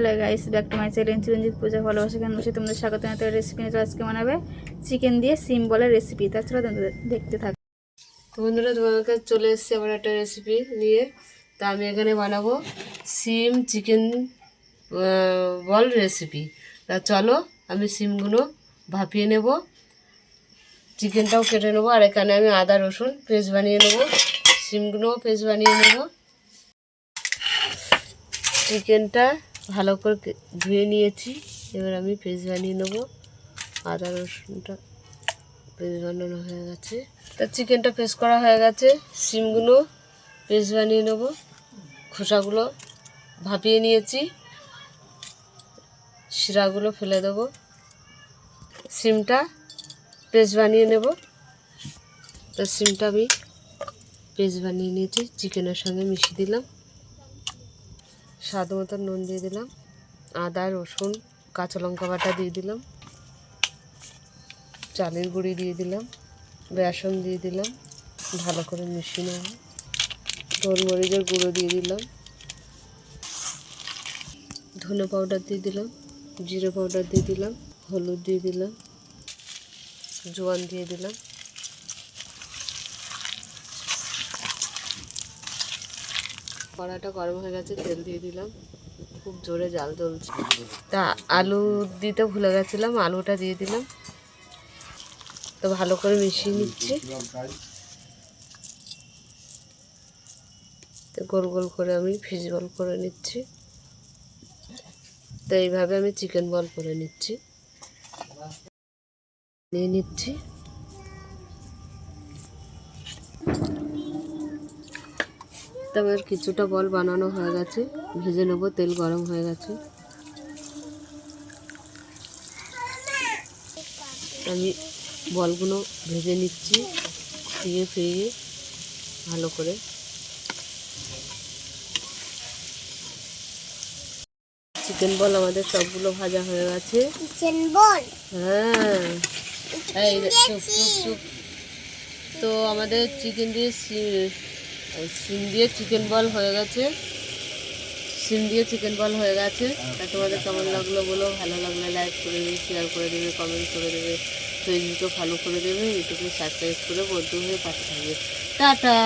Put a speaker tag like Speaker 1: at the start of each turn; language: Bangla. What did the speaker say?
Speaker 1: Hello guys, back to my channel Chiranjit পূজা ভালোবাসা কেন বসে তোমাদের স্বাগত জানাতে রেসিপি নিয়ে আজকে বানাবে চিকেন দিয়ে সিম বলের রেসিপি। তাছাড়া তোমরা দেখতে থাকো।
Speaker 2: তো বন্ধুরা, তোমাদের কাছে চলে এসেছি আবার একটা রেসিপি নিয়ে। তা আমি এখানে বানাবো সিম চিকেন বল রেসিপি। তা চলো আমি সিমগুলো ভাপিয়ে নেব, চিকেনটাও কেটে নেবো, আর এখানে আমি আদা রসুন পেস্ট বানিয়ে নেবো, সিমগুলোও পেস্ট বানিয়ে নেব। চিকেনটা ভালো করে ধুয়ে নিয়েছি, এবার আমি পেস্ট বানিয়ে নেবো। আদা রসুনটা পেস্ট বানানো হয়ে গেছে, তা চিকেনটা পেস্ট করা হয়ে গেছে। সিমগুলো পেস্ট বানিয়ে নেব, খোসাগুলো ভাপিয়ে নিয়েছি, শিরাগুলো ফেলে দেবো। সিমটা পেস্ট বানিয়ে নেব, তো সিমটা আমি পেস্ট বানিয়ে নিয়েছি, চিকেনের সঙ্গে মিশিয়ে দিলাম। স্বাদ মতো নুন দিয়ে দিলাম, আদা রসুন কাঁচা লঙ্কা বাটা দিয়ে দিলাম, চালের গুঁড়ি দিয়ে দিলাম, বেসন দিয়ে দিলাম, ভালো করে মিশিয়ে নেব। গোলমরিচের গুঁড়ো দিয়ে দিলাম, ধনে পাউডার দিয়ে দিলাম, জিরে পাউডার দিয়ে দিলাম, হলুদ দিয়ে দিলাম, জোয়ান দিয়ে দিলাম। কড়াটা গরম হয়ে গেছে, তেল দিয়ে দিলাম, খুব জোরে জাল জ্বলছে। তা আলু দিতে ভুলে গেছিলাম, আলুটা দিয়ে দিলাম, তো ভালো করে মিশিয়ে নিচ্ছি। তো গোল গোল করে আমি ফিশ বল করে নিচ্ছি। তো এইভাবে আমি চিকেন বল করে নিচ্ছি, নিয়ে নিচ্ছি। তো আমার কিছুটা বল বানানো হয়ে গেছে, ভেজে নেবো, তেল গরম হয়ে গেছে। আমি বলগুলো ভেজে নিচ্ছি, ফিরিয়ে ফিরিয়ে ভালো করে। চিকেন বল আমাদের সবগুলো ভাজা হয়ে গেছে।
Speaker 3: চিকেন বল,
Speaker 2: হ্যাঁ, এই চুপ চুপ চুপ। তো আমাদের চিকেন দিয়ে সিম দিয়ে চিকেন বল হয়ে গেছে, সিম দিয়ে চিকেন বল হয়ে গেছে। তা তোমাদের কেমন লাগলো বলো, ভালো লাগলে লাইক করে দেবে, শেয়ার করে দেবে, কমেন্ট করে দেবে, ফেসবুকে ফলো করে দেবে, ইউটিউবে সাবস্ক্রাইব করে বন্ধু হয়ে পাশে থাকবে। টাটা।